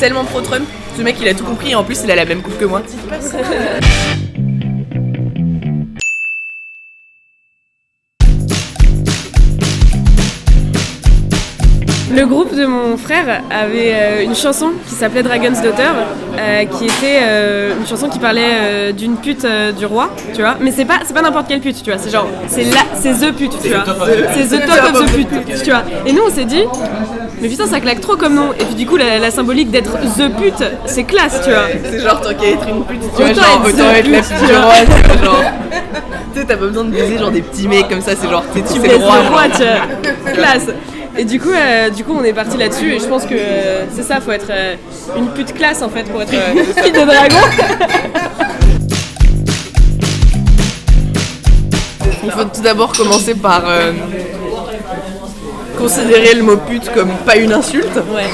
tellement pro-Trump. Ce mec, il a tout compris et en plus, il a la même coupe que moi. Le groupe de mon frère avait une chanson qui s'appelait Dragon's Daughter, qui était une chanson qui parlait d'une pute du roi, tu vois. Mais c'est pas n'importe quelle pute, tu vois. C'est genre, c'est the pute, tu vois. C'est the top of the pute, tu vois. Et nous, on s'est dit, mais putain, ça claque trop comme nom. Et puis du coup, la symbolique d'être the pute, c'est classe, tu vois. C'est genre, tant qu'à être une pute, tu vois, Autant genre, être autant the être la pute, pute du roi, tu vois, genre. Tu sais, t'as pas besoin de baiser genre des petits mecs comme ça, c'est genre, tu Tu c'est baises le roi. le roi, tu vois. Classe. Et du coup, on est parti là-dessus et je pense que c'est ça, faut être une pute classe en fait pour être fille de dragon. Il faut tout d'abord commencer par considérer le mot pute comme pas une insulte. Ouais.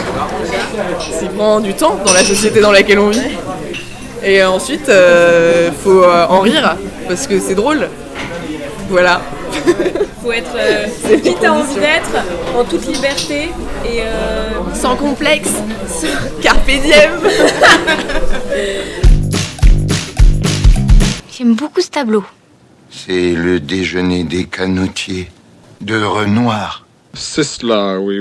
Ça prend du temps dans la société dans laquelle on vit. Et ensuite, faut en rire parce que c'est drôle. Voilà. Faut être qui t'as envie d'être, en toute liberté et Sans complexe. Carpe diem. J'aime beaucoup ce tableau. C'est le déjeuner des canotiers de Renoir. C'est cela, oui.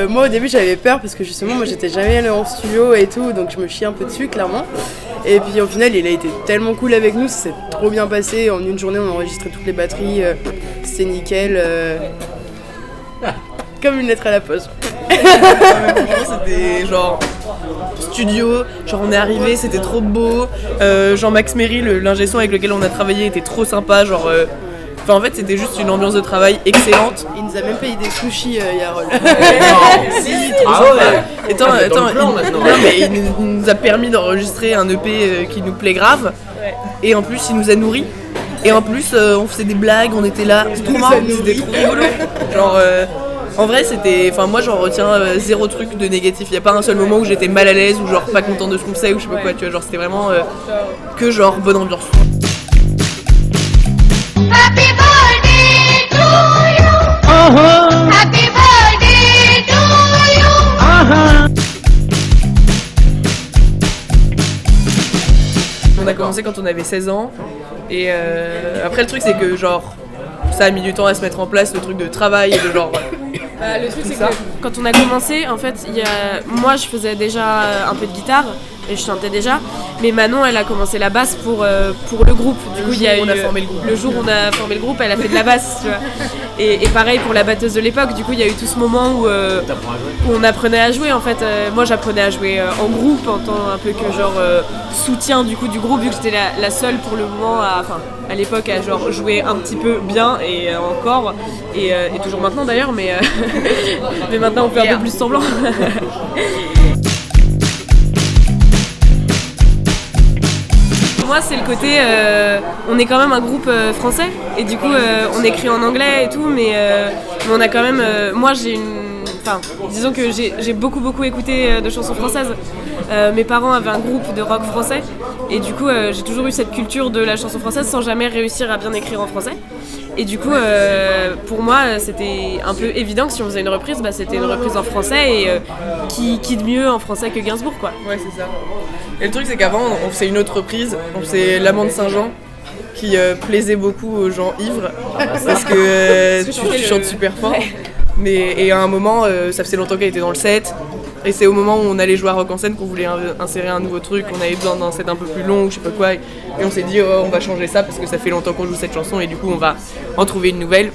Moi au début j'avais peur parce que justement moi j'étais jamais allée en studio et tout, donc je me chie un peu dessus clairement. Et puis au final il a été tellement cool avec nous, ça s'est trop bien passé. En une journée on a enregistré toutes les batteries, c'était nickel. Comme une lettre à la poste. C'était genre studio, genre on est arrivé, c'était trop beau. Jean-Max Méry, l'ingé son avec lequel on a travaillé, était trop sympa, genre. Enfin, en fait, c'était juste une ambiance de travail excellente. Il nous a même payé des sushis, Yarol. Si, trop sympa. Il nous a permis d'enregistrer un EP qui nous plaît grave. Et en plus, il nous a nourris. Et en plus, on faisait des blagues, on était là. C'était trop marrant, c'était trop rigolo. Genre, en vrai, c'était. Enfin, moi, j'en retiens zéro truc de négatif. Il n'y a pas un seul moment où j'étais mal à l'aise ou genre pas content de ce qu'on faisait ou je sais pas quoi. Tu vois, genre, c'était vraiment que genre bonne ambiance. Happy birthday to you. Happy birthday to you. On a commencé quand on avait 16 ans. Et après, le truc, c'est que genre. Ça a mis du temps à se mettre en place, le truc de travail et de genre. le truc c'est que quand on a commencé, en fait, moi je faisais déjà un peu de guitare et je chantais déjà, mais Manon elle a commencé la basse pour le groupe. Du coup, le jour où on a formé le groupe, elle a fait de la basse, tu vois. Et pareil pour la batteuse de l'époque. Du coup, il y a eu tout ce moment où on apprenait à jouer. En fait, moi j'apprenais à jouer en groupe en tant un peu que genre soutien du coup du groupe, vu que j'étais la seule pour le moment à l'époque à genre jouer un petit peu bien et encore et toujours maintenant d'ailleurs, mais mais maintenant on fait un peu plus semblant. Moi c'est le côté on est quand même un groupe français et du coup on écrit en anglais et tout, mais on a quand même moi disons que j'ai beaucoup écouté de chansons françaises. Mes parents avaient un groupe de rock français et du coup j'ai toujours eu cette culture de la chanson française sans jamais réussir à bien écrire en français. Et du coup pour moi c'était un peu évident que si on faisait une reprise, c'était une reprise en français et qui de mieux en français que Gainsbourg, quoi. Ouais, c'est ça. Et le truc c'est qu'avant on faisait une autre reprise, on faisait L'Amant de Saint-Jean qui plaisait beaucoup aux gens ivres parce que tu chantes super fort. Ouais. Et à un moment, ça faisait longtemps qu'elle était dans le set. Et c'est au moment où on allait jouer à Rock en scène qu'on voulait insérer un nouveau truc, on avait besoin d'un set un peu plus long, je sais pas quoi. Et on s'est dit, on va changer ça parce que ça fait longtemps qu'on joue cette chanson et du coup on va en trouver une nouvelle.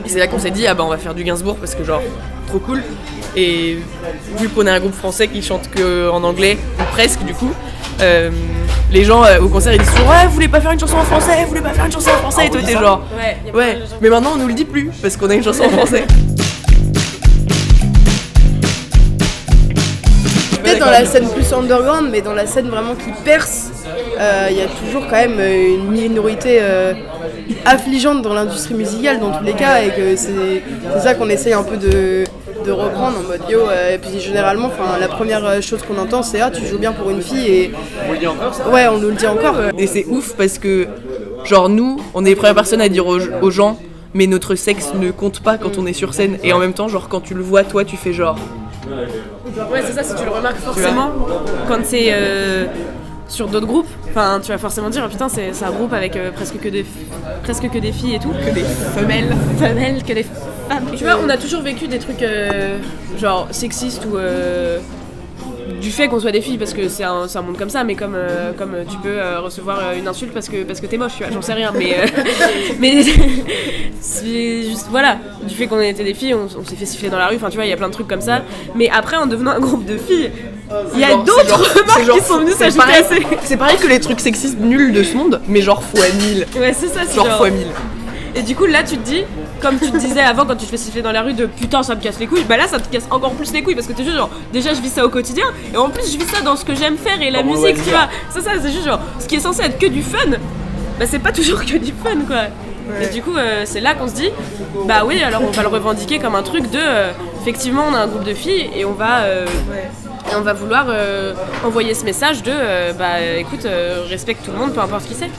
Et c'est là qu'on s'est dit, on va faire du Gainsbourg parce que genre, trop cool. Et vu qu'on est un groupe français qui chante qu'en anglais, ou presque du coup, les gens au concert ils disent toujours, ouais, vous voulez pas faire une chanson en français, vous voulez pas faire une chanson en français, et toi t'es genre, ouais. Mais maintenant on nous le dit plus parce qu'on a une chanson en français. Peut-être dans la scène plus underground, mais dans la scène vraiment qui perce, il y a toujours quand même une minorité affligeante dans l'industrie musicale dans tous les cas, et que c'est ça qu'on essaye un peu de reprendre en mode yo, et puis généralement la première chose qu'on entend c'est tu joues bien pour une fille, et on le dit encore ça. Ouais, on nous le dit encore. Et c'est ouf parce que genre nous on est les premières personnes à dire aux gens mais notre sexe ne compte pas quand on est sur scène. Et en même temps, genre quand tu le vois, toi, tu fais genre. Ouais, c'est ça, si tu le remarques forcément, quand c'est sur d'autres groupes, enfin, tu vas forcément dire, oh, putain, c'est un groupe avec presque que des filles et tout. Que des femelles. Que des femmes. Tu vois, on a toujours vécu des trucs genre sexistes ou du fait qu'on soit des filles, parce que c'est un monde comme ça, mais comme tu peux recevoir une insulte parce que t'es moche, tu vois, j'en sais rien, mais c'est juste, voilà, du fait qu'on était des filles, on s'est fait siffler dans la rue, enfin tu vois, il y a plein de trucs comme ça, mais après en devenant un groupe de filles, il y a d'autres remarques qui sont venues s'ajouter à ces... C'est pareil que les trucs sexistes nuls de ce monde, mais genre fois 1000. Ouais, c'est ça, c'est genre fois 1000. Et du coup, là, tu te dis, comme tu te disais avant quand tu te fais siffler dans la rue, de putain, ça me casse les couilles, bah là, ça te casse encore plus les couilles parce que t'es juste genre, déjà, je vis ça au quotidien, et en plus, je vis ça dans ce que j'aime faire et la musique, tu vois. C'est ça, c'est juste genre, ce qui est censé être que du fun, bah c'est pas toujours que du fun, quoi. Ouais. Et du coup, c'est là qu'on se dit, bah oui, alors on va le revendiquer comme un truc de, effectivement, on a un groupe de filles et on va vouloir envoyer ce message de, bah écoute, respecte tout le monde, peu importe qui c'est.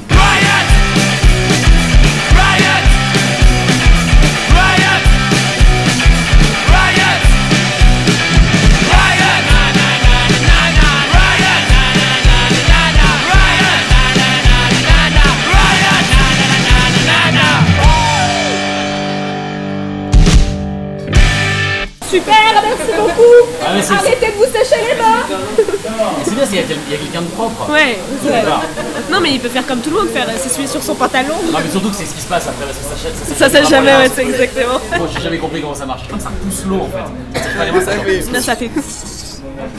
Super, merci beaucoup. Arrêtez de vous sécher les mains. C'est bien, il y a quelqu'un de propre. Ouais. Non mais il peut faire comme tout le monde, s'essuyer sur son pantalon. Non mais surtout que c'est ce qui se passe après, parce que ça sèche jamais, ouais, c'est exactement. Moi j'ai jamais compris comment ça marche. Ça pousse l'eau en fait. Ça fait...